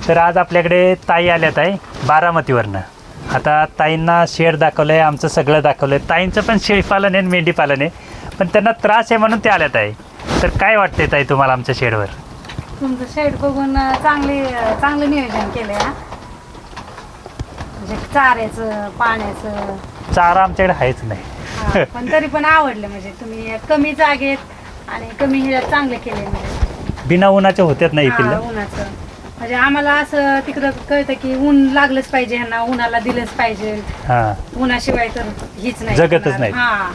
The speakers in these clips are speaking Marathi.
तर आज आपल्याकडे ताई आल्यात आहे बारामतीवरनं. आता ताईंना शेड दाखवलं आहे, आमचं सगळं दाखवलं आहे. ताईंचं पण शेळीपालन आहे, मेंढीपालन आहे, पण त्यांना त्रास आहे म्हणून ते आल्यात आहे. तर काय वाटते ताई तुम्हाला आमच्या शेडवर? तुमचं शेड बघून चांगलं नियोजन केलंय हा. म्हणजे चाऱ्याचं पाण्याचं चारा आमच्याकडे आहेच नाही. हा, पण तरी पण आवडलं. म्हणजे तुम्ही कमी जागेत आणि कमी ह्याच्यात चांगलं केलंय. म्हणजे बिना उन्हाच्या होत्यात नाही पिल्लं. उन्हाचं म्हणजे आम्हाला असं तिकडं कळतं की ऊन लागलंच पाहिजे, ह्यांना उन्हाला दिलंच पाहिजे. हां, उन्हाशिवाय तर हीच नाही, जगतच नाही. हा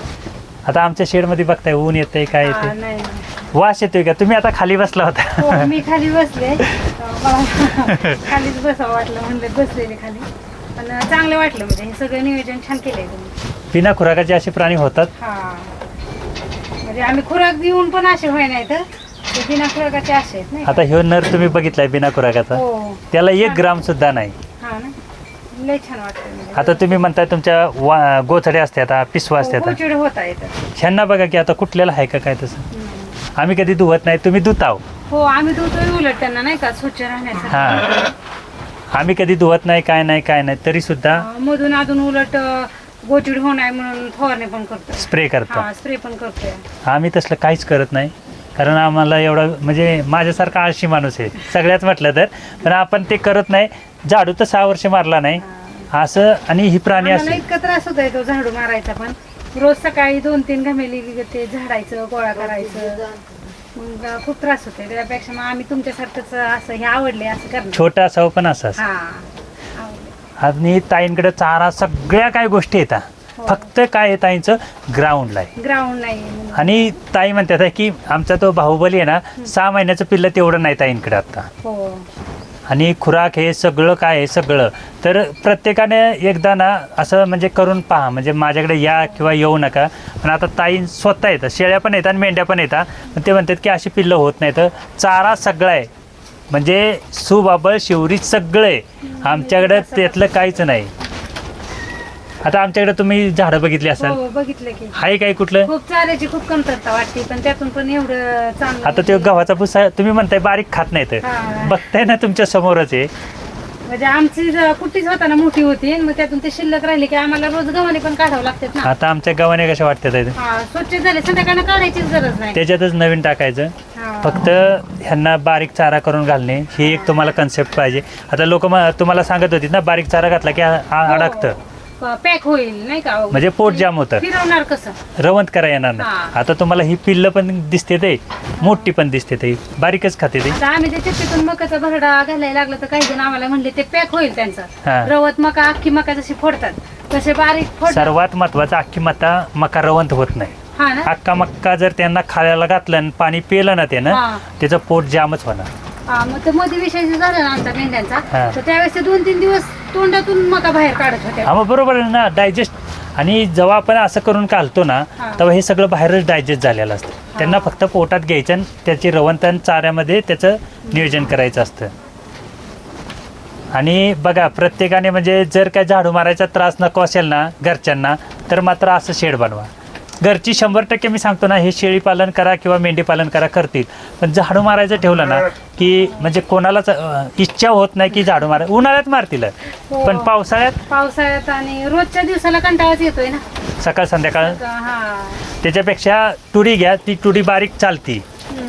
आता आमच्या शेडमध्ये बघताय ऊन येतंय काय येते, नाही. वास येतोय का? तुम्ही आता खाली बसला होता. हो, मी खाली बसले. मला खालीच बसावं वाटलं, म्हणलं बसलेले खाली. पण चांगलं वाटलं. म्हणजे हे सगळं नियोजन छान केलंय तुम्ही. बिना खुराकाचे असे प्राणी होतात. हा, म्हणजे आम्ही खुराक देऊन पण असे होय नाही तर ते बिना खुराकाचे असे आहेत नाही. आता ह्यो नर तुम्ही बघितलाय बिना खुराकाचा, हो, त्याला 1 ग्राम सुद्धा नाही. हा ना, लय छान वाटतं. म्हणजे आता तुम्ही म्हणताय तुमच्या गोथडे असते, आता पिसवा असते, आता गोचिड होता येतं. ह्यांना बघा की आता कुठल्याला आहे का काय तसं. आम्ही कधी धुवत नाही, तुम्ही धुताव. हो, आम्ही धुतोय उलट त्यांना नाही का स्वच्छ राहण्यासाठी. हा, आम्ही कधी धुवत नाही, काय नाही तरी सुद्धा मधून अधून उलट गोचिड होणार म्हणून फवारणी पण करतो, स्प्रे करतो. स्प्रे पण करतोय. आम्ही तसलं काहीच करत नाही, कारण आम्हाला एवढा म्हणजे माझ्यासारखा आळशी माणूस आहे सगळ्यात म्हटलं तर. पण आपण ते करत नाही. झाडू तर 6 वर्ष मारला नाही असं. आणि ही प्राणी आम्हाला असते इतका त्रास होतोय तो झाडू मारायचा. पण रोज सकाळी 2-3 घमेली ते झाडायचं, गोळा करायचं, मग खूप त्रास होते. त्यापेक्षा मग आम्ही तुमच्यासारखंच असं हे आवडले असं करणार. छोटा असावं पण असंच. हा, आवडले. आणि ताईंकडे चारा सगळ्या काय गोष्टी येतात. हो. फक्त काय आहे ताईंचं ग्राउंडला आहे. ग्राउंड नाही म्हणून. आणि ताई म्हणतात की आमचा तो बाहुबली आहे ना, 6 महिन्याचं पिल्लं तेवढं नाही ताईंकडे आता. हो, आणि खुराक हे सगळं काय आहे सगळं. तर प्रत्येकाने एकदा ना असं म्हणजे करून पहा. म्हणजे माझ्याकडे या किंवा येऊ नका, पण आता ताई स्वतः येतात, शेळ्या पण येतात आणि मेंढ्या पण येतात. पण ते म्हणतात की अशी पिल्लं होत नाही. तर चारा सगळं आहे, म्हणजे सुबाबळ शिवरी सगळं आहे आमच्याकडे, त्यातलं काहीच नाही. आता आमच्याकडे तुम्ही झाडं बघितली असाल, हो, बघितलं की आहे काय कुठलं? खूप चाऱ्याची खूप कमतरता वाटते, पण त्यातून पण एवढं चांगलं. आता ते गव्हाचा भुसा तुम्ही म्हणताय बारीक खात नाही, तर हा. बघताय ना तुमच्या समोरच आहे. म्हणजे आमची कुठीच होताना मोठी होती, मग त्यातून ते शिल्लक राहिले की आम्हाला रोज गव्हाणे पण काढावं लागतात ना. आता आमच्या गव्हाणे कशा वाटतात आहे, हा, स्वच्छ झाले, संध्याकाळी काढायचीच गरज नाही. त्याच्यातच नवीन टाकायचं. हा. फक्त ह्यांना बारीक चारा करून घालणे ही एक तुम्हाला कन्सेप्ट पाहिजे. आता लोक तुम्हाला सांगत होती ना, बारीक चारा घातला की अडकतं, पॅक होईल नाही का, म्हणजे पोट जाम होतं, फिरवणार कसं, रवंत करा येणार नाही. हा. आता तुम्हाला ही पिल्लं पण दिसते, ते मोठी पण दिसते, ते बारीकच खाते ते. आता आम्ही ते चिप्पीतून मकाचा भरडा घालायला लागला तर काही जण आम्हाला म्हणले ते पॅक होईल हा. त्यांचं. रवत मका अख्खी मका जशी फोडतात तसे बारीक फोडतात. सर्वात महत्वाचं, अख्खी मका रवंत होत नाही. हा ना, अख्खा मक्का जर त्यांना खायला घातलं आणि पाणी पिलं ना त्यानं, हा. त्याचं पोट जामच होणार. हा, मग ते मध्ये विषय झाला ना आमचा मेंढ्यांचा, हा. तर त्यावेळेस ते 2-3 दिवस तोंडातून मका बाहेर काढत होते. हा, मग बरोबर आहे ना, डायजेस्ट. आणि जेव्हा आपण असं करून घालतो ना, हा. तेव्हा हे सगळं बाहेरच डायजेस्ट झालेलं असतं. त्यांना फक्त पोटात घ्यायचं आणि त्याची रवंतन चाऱ्यामध्ये त्याचं नियोजन करायचं असतं. आणि बघा, प्रत्येकाने म्हणजे जर काय झाडू मारायचा त्रास नको असेल ना घरच्यांना, तर मात्र असं शेड बनवा. घरची 100% मी सांगतो ना, हे शेळी पालन करा किंवा मेंढी पालन करा, करतील. पण झाडू मारायचं ठेवलं ना की म्हणजे कोणालाच इच्छा होत नाही की झाडू मारा. उन्हाळ्यात मारतील, पण पावसाळ्यात आणि रोजच्या दिवसाला कंटाळाच येतोय ना, सकाळ संध्याकाळ. हा. त्याच्यापेक्षा तुडी घ्या, ती तुडी बारीक चालती,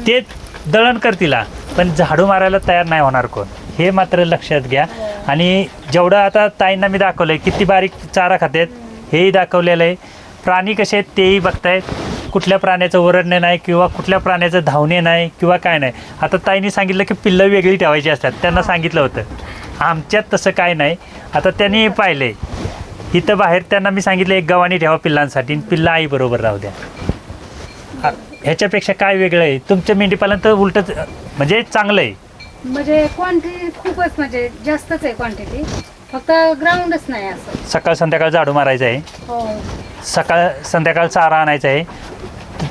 ते दळण करतील, पण झाडू मारायला तयार नाही होणार कोण, हे मात्र लक्षात घ्या. आणि जेवढं आता ताईंना मी दाखवलंय किती बारीक चारा खातात हेही दाखवलेलं आहे. प्राणी कसे आहेत तेही बघतायत. कुठल्या प्राण्याचं ओरडणे नाही किंवा कुठल्या प्राण्याचं धावणे नाही किंवा काय नाही. आता ताईंनी सांगितलं की पिल्लं वेगळी ठेवायची असतात, त्यांना सांगितलं होतं. आमच्यात तसं काय नाही. आता त्यांनी पाहिले इथं बाहेर, त्यांना मी सांगितलं 1 गव्हाणी ठेवा पिल्लांसाठी, पिल्लं आई बरोबर राहू द्या. ह्याच्यापेक्षा काय वेगळं आहे? तुमचं मेंढीपालन तर उलटच म्हणजे चांगलं आहे. म्हणजे क्वांटिटी खूपच म्हणजे जास्तच आहे क्वांटिटी, फक्त ग्राउंडच नाही असं. सकाळ संध्याकाळ झाडू मारायचं आहे, हो, सकाळ संध्याकाळ चारा आणायचा आहे.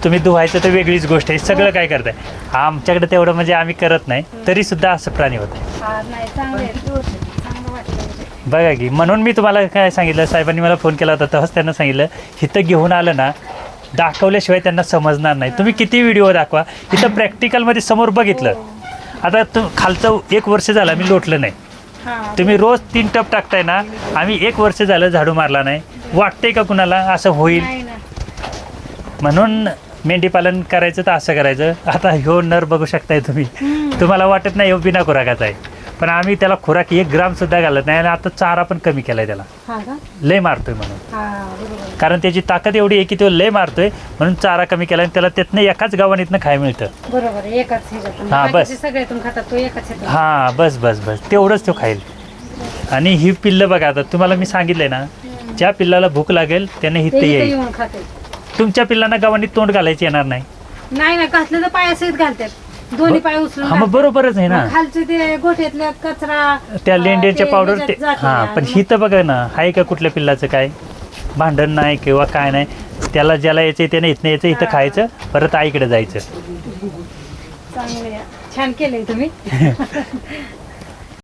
तुम्ही धुवायचं तर वेगळीच गोष्ट आहे. सगळं काय करताय. आमच्याकडे तेवढं म्हणजे आम्ही करत नाही, तरी सुद्धा असं प्राणी होत आहे. नाही, चांगलं वाटलं. बघा की, म्हणून मी तुम्हाला काय सांगितलं, साहेबांनी मला फोन केला होता तेव्हाच त्यांना सांगितलं, इथं घेऊन आलं ना, दाखवल्याशिवाय त्यांना समजणार नाही. तुम्ही किती व्हिडिओ दाखवा, इथं प्रॅक्टिकलमध्ये समोर बघितलं आता खालचं 1 वर्ष झालं मी लोटलं नाही. हा तुम्ही रोज 3 टप टाकताय ना, आम्ही 1 वर्ष झालं झाडू मारला नाही. वाटतंय का कुणाला असं होईल? नाही ना. म्हणून मेंढी पालन करायचं तर असं करायचं. आता ह्यो नर बघू शकताय तुम्ही, तुम्हाला वाटत नाही ह्यो बिना खुराकाचा आहे, पण आम्ही त्याला खुराक 1 ग्राम सुद्धा घालत नाही. आणि आता चारा पण कमी केलाय त्याला, हा का? लय मारतोय म्हणून. हा बरोबर. कारण त्याची ताकद एवढी आहे की तो लय मारतोय, म्हणून चारा कमी केला आणि त्याला त्यातनं एकाच गावानीतनं खायला मिळतं. बरोबर आहे, एकाच ह्याच्यातून. हा, बस. बाकीचे सगळ्यातून खातात, तो एकाच ह्याच्यातून. हा बस बस बस तेवढंच तो खाईल. आणि ही पिल्लं बघा, आता तुम्हाला मी सांगितलंय ना, ज्या पिल्लाला भूक लागेल त्याने ते हित इथं येईल. येऊन खाते. तुमच्या पिल्लांना गावानी तोंड घालायचं येणार नाही. नाही ना, घातलं तर पायासहित घालतात, दोन्ही पाय उचलून हा मग घालतात. बरोबरच आहे ना. मग खालचे ते गोठ्यातल्या कचरा त्या लेंड्याच्या ते पावडर ते ह्याच्यात जाते हा, आणि पण मग ही तर बघा ना, आहे का कुठल्या पिल्लाचं काय भांडण नाही किंवा काय नाही. त्याला ज्याला यायचं त्याने इथनं यायचं, इथं खायचं, परत आईकडे जायचं. चांगले छान केलंय तुम्ही.